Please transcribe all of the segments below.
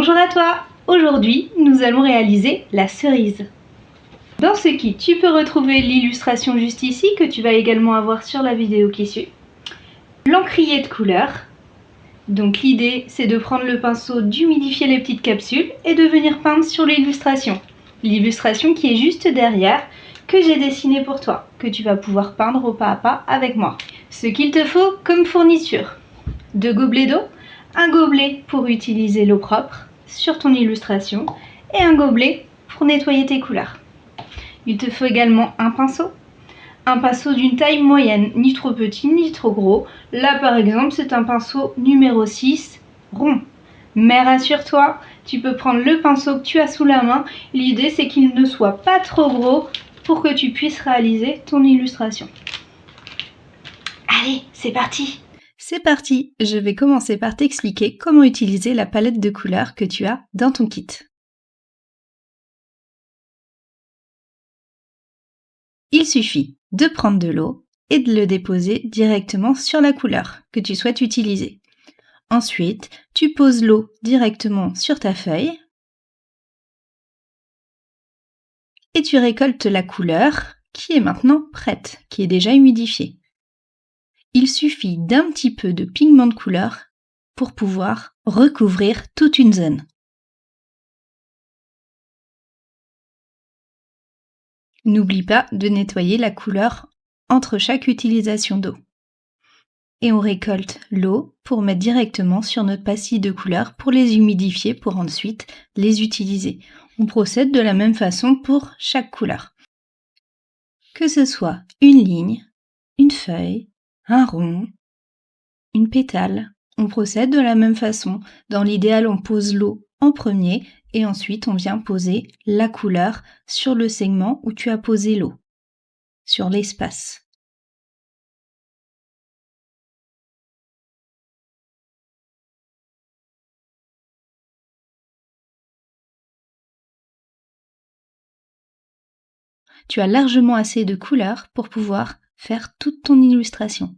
Bonjour à toi! Aujourd'hui, nous allons réaliser la cerise. Dans ce kit, tu peux retrouver l'illustration juste ici, que tu vas également avoir sur la vidéo qui suit. L'encrier de couleur. Donc l'idée, c'est de prendre le pinceau, d'humidifier les petites capsules et de venir peindre sur l'illustration. L'illustration qui est juste derrière, que j'ai dessinée pour toi, que tu vas pouvoir peindre au pas à pas avec moi. Ce qu'il te faut comme fourniture: 2 gobelets d'eau, un gobelet pour utiliser l'eau propre sur ton illustration et un gobelet pour nettoyer tes couleurs. Il te faut également un pinceau d'une taille moyenne, ni trop petit ni trop gros. Là par exemple, c'est un pinceau numéro 6 rond. Mais rassure-toi, tu peux prendre le pinceau que tu as sous la main. L'idée, c'est qu'il ne soit pas trop gros pour que tu puisses réaliser ton illustration. Allez, c'est parti! C'est parti, je vais commencer par t'expliquer comment utiliser la palette de couleurs que tu as dans ton kit. Il suffit de prendre de l'eau et de le déposer directement sur la couleur que tu souhaites utiliser. Ensuite, tu poses l'eau directement sur ta feuille et tu récoltes la couleur qui est maintenant prête, qui est déjà humidifiée. Il suffit d'un petit peu de pigment de couleur pour pouvoir recouvrir toute une zone. N'oublie pas de nettoyer la couleur entre chaque utilisation d'eau. Et on récolte l'eau pour mettre directement sur notre pastille de couleur pour les humidifier pour ensuite les utiliser. On procède de la même façon pour chaque couleur. Que ce soit une ligne, une feuille, un rond, une pétale, on procède de la même façon. Dans l'idéal, on pose l'eau en premier et ensuite on vient poser la couleur sur le segment où tu as posé l'eau, sur l'espace. Tu as largement assez de couleurs pour pouvoir faire toute ton illustration.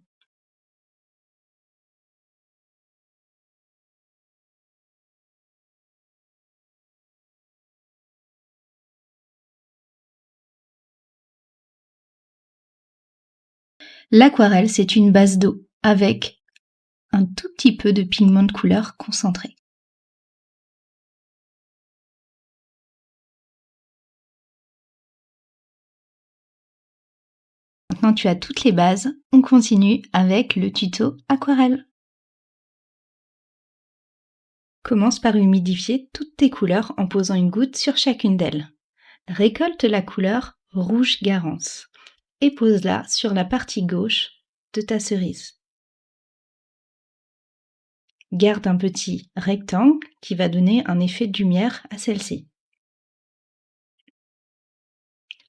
L'aquarelle, c'est une base d'eau avec un tout petit peu de pigment de couleur concentré. Maintenant tu as toutes les bases, on continue avec le tuto aquarelle. Commence par humidifier toutes tes couleurs en posant une goutte sur chacune d'elles. Récolte la couleur rouge garance et pose-la sur la partie gauche de ta cerise. Garde un petit rectangle qui va donner un effet de lumière à celle-ci.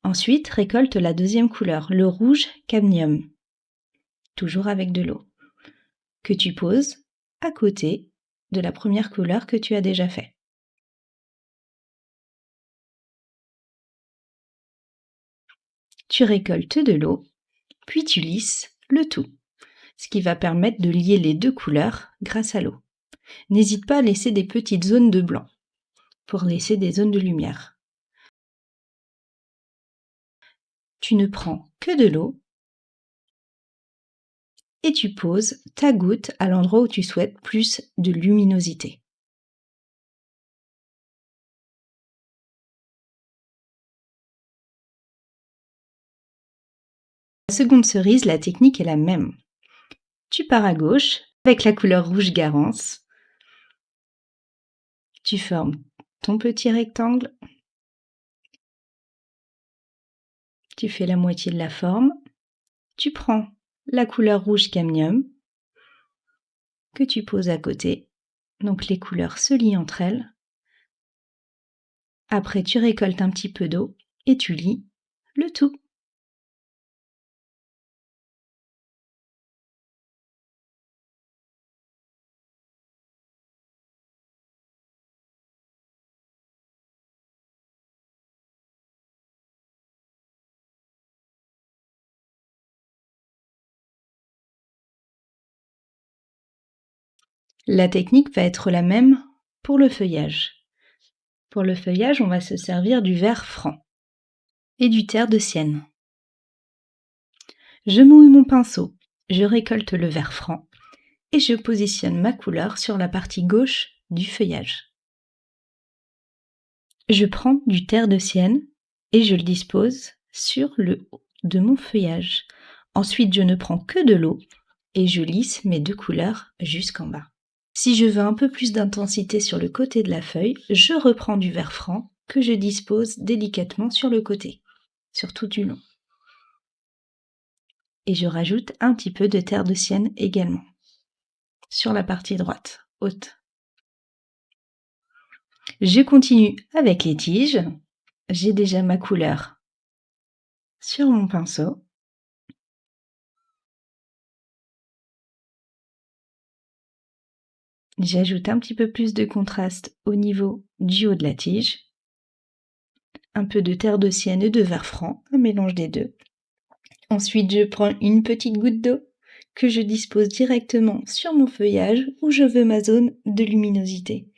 Ensuite, récolte la deuxième couleur, le rouge cadmium, toujours avec de l'eau, que tu poses à côté de la première couleur que tu as déjà fait. Tu récoltes de l'eau, puis tu lisses le tout, ce qui va permettre de lier les deux couleurs grâce à l'eau. N'hésite pas à laisser des petites zones de blanc pour laisser des zones de lumière. Tu ne prends que de l'eau et tu poses ta goutte à l'endroit où tu souhaites plus de luminosité. La seconde cerise, la technique est la même. Tu pars à gauche avec la couleur rouge garance. Tu formes ton petit rectangle. Tu fais la moitié de la forme. Tu prends la couleur rouge cadmium que tu poses à côté. Donc les couleurs se lient entre elles. Après, tu récoltes un petit peu d'eau et tu lis le tout. La technique va être la même pour le feuillage. Pour le feuillage, on va se servir du vert franc et du terre de sienne. Je mouille mon pinceau, je récolte le vert franc et je positionne ma couleur sur la partie gauche du feuillage. Je prends du terre de sienne et je le dispose sur le haut de mon feuillage. Ensuite, je ne prends que de l'eau et je lisse mes deux couleurs jusqu'en bas. Si je veux un peu plus d'intensité sur le côté de la feuille, je reprends du vert franc que je dispose délicatement sur le côté, sur tout du long. Et je rajoute un petit peu de terre de sienne également, sur la partie droite, haute. Je continue avec les tiges. J'ai déjà ma couleur sur mon pinceau. J'ajoute un petit peu plus de contraste au niveau du haut de la tige. Un peu de terre de sienne et de vert franc, un mélange des deux. Ensuite, je prends une petite goutte d'eau que je dispose directement sur mon feuillage où je veux ma zone de luminosité.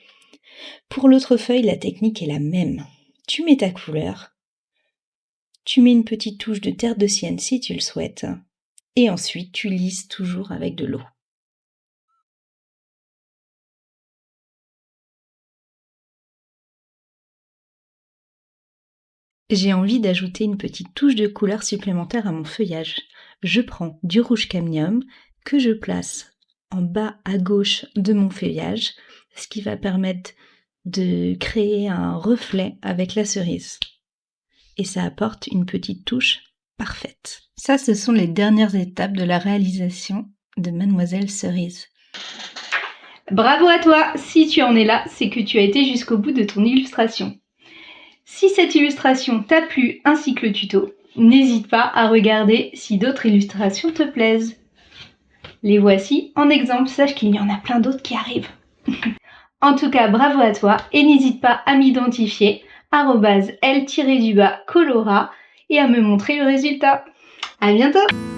Pour l'autre feuille, la technique est la même. Tu mets ta couleur, tu mets une petite touche de terre de sienne si tu le souhaites, et ensuite tu lisses toujours avec de l'eau. J'ai envie d'ajouter une petite touche de couleur supplémentaire à mon feuillage. Je prends du rouge cadmium que je place en bas à gauche de mon feuillage, ce qui va permettre de créer un reflet avec la cerise. Et ça apporte une petite touche parfaite. Ça, ce sont les dernières étapes de la réalisation de Mademoiselle Cerise. Bravo à toi! Si tu en es là, c'est que tu as été jusqu'au bout de ton illustration. Si cette illustration t'a plu ainsi que le tuto, n'hésite pas à regarder si d'autres illustrations te plaisent. Les voici en exemple, sache qu'il y en a plein d'autres qui arrivent. En tout cas, bravo à toi et n'hésite pas à m'identifier @l_colora et à me montrer le résultat. À bientôt!